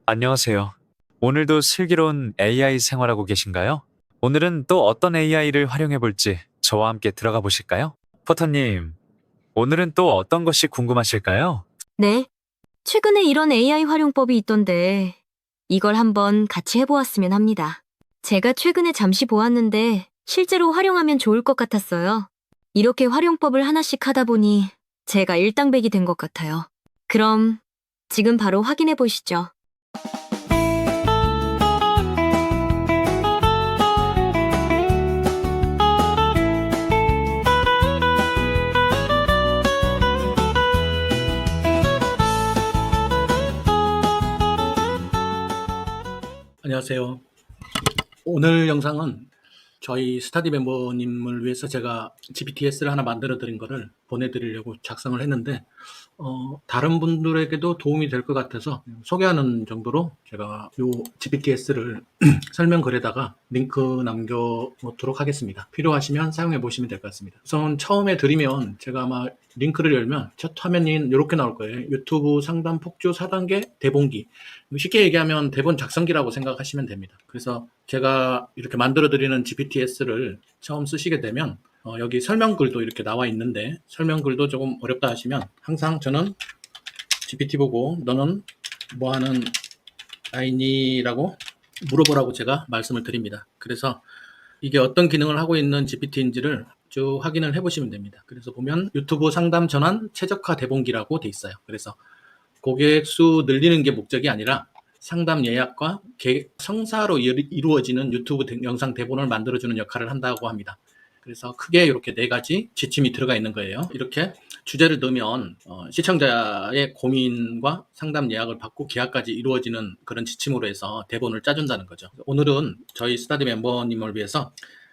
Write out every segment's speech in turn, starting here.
안녕하세요. 오늘도 슬기로운 AI 생활하고 계신가요? 오늘은 또 어떤 AI를 활용해 볼지 저와 함께 들어가 보실까요? 포터님, 오늘은 또 어떤 것이 궁금하실까요? 네, 최근에 이런 AI 활용법이 있던데 이걸 한번 같이 해보았으면 합니다. 제가 최근에 잠시 보았는데 실제로 활용하면 좋을 것 같았어요. 이렇게 활용법을 하나씩 하다 보니 제가 일당백이 된 것 같아요. 그럼 지금 바로 확인해 보시죠. 안녕하세요. 오늘 영상은 저희 스타디 멤버님을 위해서 제가 GPTS를 하나 만들어 드린 거를 보내드리려고 작성을 했는데 다른 분들에게도 도움이 될 것 같아서 소개하는 정도로 제가 요 GPTS를 설명글에다가 링크 남겨놓도록 하겠습니다. 필요하시면 사용해 보시면 될 것 같습니다. 우선 처음에 드리면 제가 아마 링크를 열면 첫 화면이 이렇게 나올 거예요. 유튜브 상담 폭주 4단계 대본기. 쉽게 얘기하면 대본 작성기라고 생각하시면 됩니다. 그래서 제가 이렇게 만들어 드리는 GPTS를 처음 쓰시게 되면 여기 설명글도 이렇게 나와 있는데 설명글도 조금 어렵다 하시면 항상 저는 GPT 보고 너는 뭐 하는 아이니?라고 물어보라고 제가 말씀을 드립니다. 그래서 이게 어떤 기능을 하고 있는 GPT인지를 쭉 확인을 해보시면 됩니다. 그래서 보면 유튜브 상담 전환 최적화 대본기라고 돼 있어요. 그래서 고객 수 늘리는 게 목적이 아니라 상담 예약과 성사로 이루어지는 유튜브 영상 대본을 만들어주는 역할을 한다고 합니다. 그래서 크게 이렇게 4가지 지침이 들어가 있는 거예요. 이렇게 주제를 넣으면 시청자의 고민과 상담 예약을 받고 계약까지 이루어지는 그런 지침으로 해서 대본을 짜준다는 거죠. 오늘은 저희 스타디 멤버님을 위해서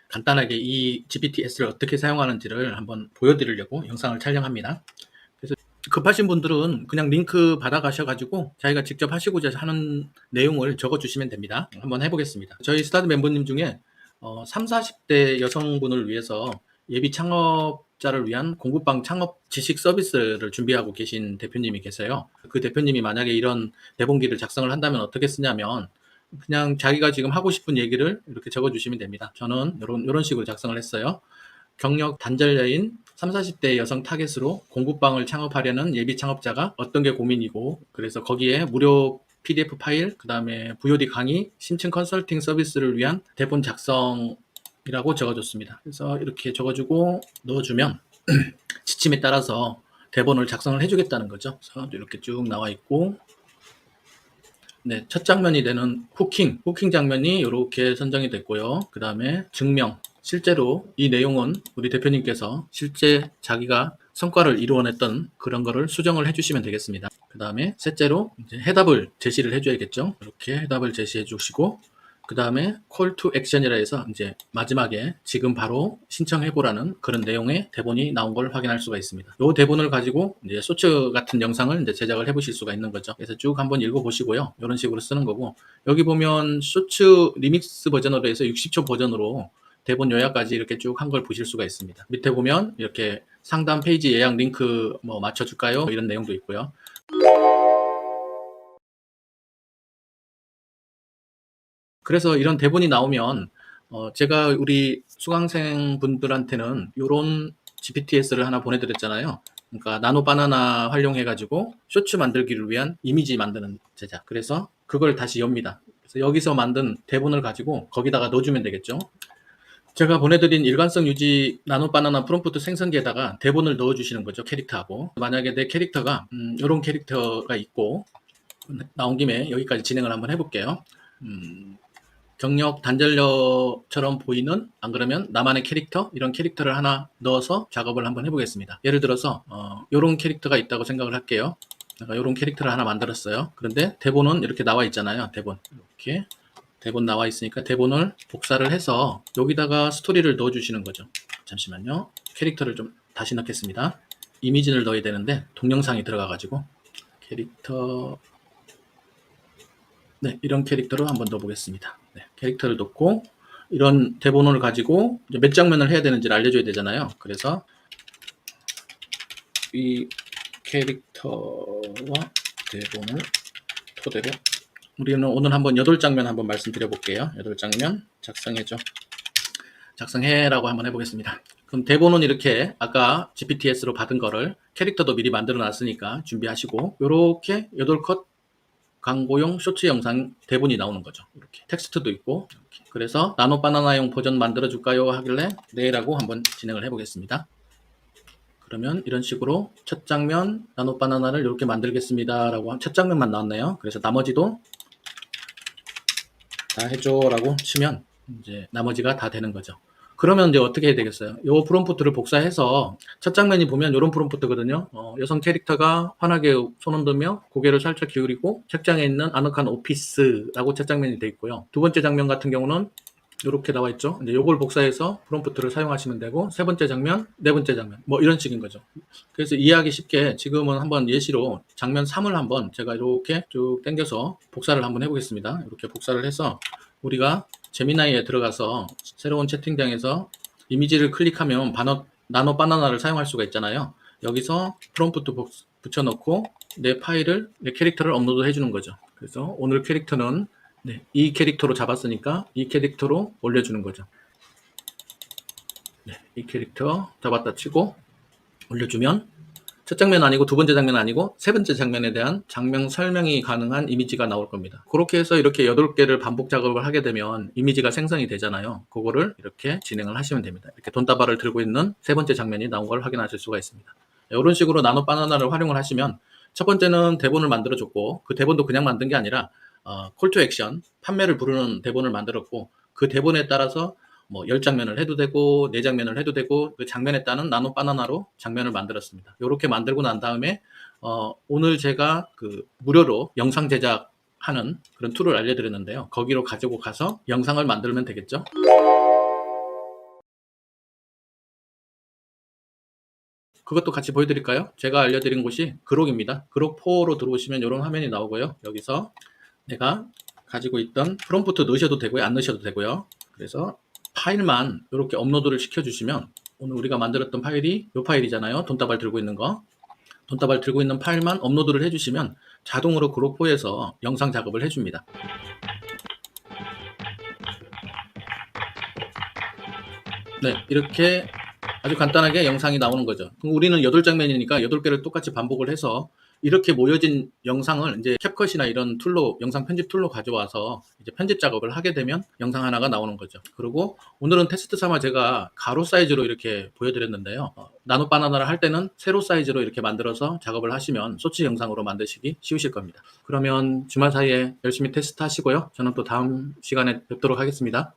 간단하게 이 GPTS를 어떻게 사용하는지를 한번 보여드리려고 영상을 촬영합니다. 그래서 급하신 분들은 그냥 링크 받아가셔가지고 자기가 직접 하시고자 하는 내용을 적어주시면 됩니다. 한번 해보겠습니다. 저희 스타드 멤버님 중에 3, 40대 여성분을 위해서 예비 창업자를 위한 공부방 창업 지식 서비스를 준비하고 계신 대표님이 계세요. 그 대표님이 만약에 이런 대본기를 작성을 한다면 어떻게 쓰냐면 그냥 자기가 지금 하고 싶은 얘기를 이렇게 적어주시면 됩니다. 저는 이런 식으로 작성을 했어요. 경력 단절녀인 3, 40대 여성 타겟으로 공부방을 창업하려는 예비 창업자가 어떤 게 고민이고, 그래서 거기에 무료 PDF 파일, 그 다음에 VOD 강의, 심층 컨설팅 서비스를 위한 대본 작성이라고 적어줬습니다. 그래서 이렇게 적어주고 넣어주면 지침에 따라서 대본을 작성을 해주겠다는 거죠. 그래서 이렇게 쭉 나와 있고, 네, 첫 장면이 되는 후킹 장면이 이렇게 선정이 됐고요. 그 다음에 증명, 실제로 이 내용은 우리 대표님께서 실제 자기가 성과를 이루어냈던 그런 거를 수정을 해주시면 되겠습니다. 그 다음에 셋째로 이제 해답을 제시를 해줘야겠죠. 이렇게 해답을 제시해 주시고, 그 다음에 콜 투 액션이라 해서 이제 마지막에 지금 바로 신청해보라는 그런 내용의 대본이 나온 걸 확인할 수가 있습니다. 이 대본을 가지고 이제 쇼츠 같은 영상을 이제 제작을 해보실 수가 있는 거죠. 그래서 쭉 한번 읽어보시고요. 이런 식으로 쓰는 거고, 여기 보면 쇼츠 리믹스 버전으로 해서 60초 버전으로 대본 요약까지 이렇게 쭉 한 걸 보실 수가 있습니다. 밑에 보면 이렇게 상담 페이지 예약 링크 뭐 맞춰줄까요? 이런 내용도 있고요. 그래서 이런 대본이 나오면 제가 우리 수강생 분들한테는 이런 GPTS를 하나 보내드렸잖아요. 그러니까 나노 바나나 활용해가지고 쇼츠 만들기를 위한 이미지 만드는 제작. 그래서 그걸 다시 엽니다. 그래서 여기서 만든 대본을 가지고 거기다가 넣어주면 되겠죠. 제가 보내드린 일관성 유지 나노 바나나 프롬프트 생성기에다가 대본을 넣어주시는 거죠. 캐릭터하고. 만약에 내 캐릭터가 이런 캐릭터가 있고, 나온 김에 여기까지 진행을 한번 해볼게요. 경력 단절녀처럼 보이는, 안 그러면 나만의 캐릭터, 이런 캐릭터를 하나 넣어서 작업을 한번 해보겠습니다. 예를 들어서 이런 캐릭터가 있다고 생각을 할게요. 이런 캐릭터를 하나 만들었어요. 그런데 대본은 이렇게 나와 있잖아요. 대본 이렇게 대본 나와 있으니까 대본을 복사를 해서 여기다가 스토리를 넣어주시는 거죠. 잠시만요. 캐릭터를 좀 다시 넣겠습니다. 이미지를 넣어야 되는데 동영상이 들어가가지고 캐릭터, 네, 이런 캐릭터로 한번 넣어보겠습니다. 네, 캐릭터를 넣고 이런 대본을 가지고 이제 몇 장면을 해야 되는지를 알려줘야 되잖아요. 그래서 이 캐릭터와 대본을 토대로 우리는 오늘 한번 8장면 한번 말씀드려 볼게요. 8장면 작성해줘. 작성해라고 한번 해보겠습니다. 그럼 대본은 이렇게 아까 GPTS로 받은 거를 캐릭터도 미리 만들어 놨으니까 준비하시고 이렇게 8컷 광고용 쇼츠 영상 대본이 나오는 거죠. 이렇게 텍스트도 있고 이렇게. 그래서 나노 바나나용 버전 만들어 줄까요? 하길래 네라고 한번 진행을 해보겠습니다. 그러면 이런 식으로 첫 장면 나노 바나나를 이렇게 만들겠습니다 라고 첫 장면만 나왔네요. 그래서 나머지도 다 해줘 라고 치면 이제 나머지가 다 되는 거죠. 그러면 이제 어떻게 해야 되겠어요? 요 프롬프트를 복사해서 첫 장면이 보면 이런 프롬프트거든요. 여성 캐릭터가 환하게 손 흔들며 고개를 살짝 기울이고 책장에 있는 아늑한 오피스라고 첫 장면이 돼 있고요. 두 번째 장면 같은 경우는 이렇게 나와 있죠. 이제 요걸 복사해서 프롬프트를 사용하시면 되고 세 번째 장면, 네 번째 장면 뭐 이런 식인 거죠. 그래서 이해하기 쉽게 지금은 한번 예시로 장면 3을 한번 제가 이렇게 쭉 당겨서 복사를 한번 해보겠습니다. 이렇게 복사를 해서 우리가 제미나이에 들어가서 새로운 채팅창에서 이미지를 클릭하면 나노 바나나를 사용할 수가 있잖아요. 여기서 프롬프트 붙여넣고 내 파일을, 내 캐릭터를 업로드 해주는 거죠. 그래서 오늘 캐릭터는 이 캐릭터로 잡았으니까 이 캐릭터로 올려주는 거죠. 이 캐릭터 잡았다 치고 올려주면 첫 장면 아니고 두 번째 장면 아니고 세 번째 장면에 대한 장면 설명이 가능한 이미지가 나올 겁니다. 그렇게 해서 이렇게 8개를 반복 작업을 하게 되면 이미지가 생성이 되잖아요. 그거를 이렇게 진행을 하시면 됩니다. 이렇게 돈다발을 들고 있는 세 번째 장면이 나온 걸 확인하실 수가 있습니다. 이런 식으로 나노 바나나를 활용을 하시면 첫 번째는 대본을 만들어줬고 그 대본도 그냥 만든 게 아니라 콜 투 액션, 판매를 부르는 대본을 만들었고 그 대본에 따라서 뭐 10장면을 해도 되고 4장면을 해도 되고 그 장면에 따른 나노 바나나로 장면을 만들었습니다. 이렇게 만들고 난 다음에 오늘 제가 그 무료로 영상 제작하는 그런 툴을 알려드렸는데요. 거기로 가지고 가서 영상을 만들면 되겠죠. 그것도 같이 보여드릴까요? 제가 알려드린 곳이 그록입니다. 그록 4로 들어오시면 이런 화면이 나오고요. 여기서 내가 가지고 있던 프롬프트 넣으셔도 되고요. 안 넣으셔도 되고요. 그래서 파일만 이렇게 업로드를 시켜주시면 오늘 우리가 만들었던 파일이 이 파일이잖아요. 돈다발 들고 있는 거. 돈다발 들고 있는 파일만 업로드를 해주시면 자동으로 그록4에서 영상 작업을 해줍니다. 네, 이렇게 아주 간단하게 영상이 나오는 거죠. 그럼 우리는 8장면이니까 8개를 똑같이 반복을 해서 이렇게 모여진 영상을 이제 캡컷이나 이런 툴로, 영상 편집 툴로 가져와서 이제 편집 작업을 하게 되면 영상 하나가 나오는 거죠. 그리고 오늘은 테스트 삼아 제가 가로 사이즈로 이렇게 보여드렸는데요. 나노 바나나를 할 때는 세로 사이즈로 이렇게 만들어서 작업을 하시면 쇼츠 영상으로 만드시기 쉬우실 겁니다. 그러면 주말 사이에 열심히 테스트 하시고요. 저는 또 다음 시간에 뵙도록 하겠습니다.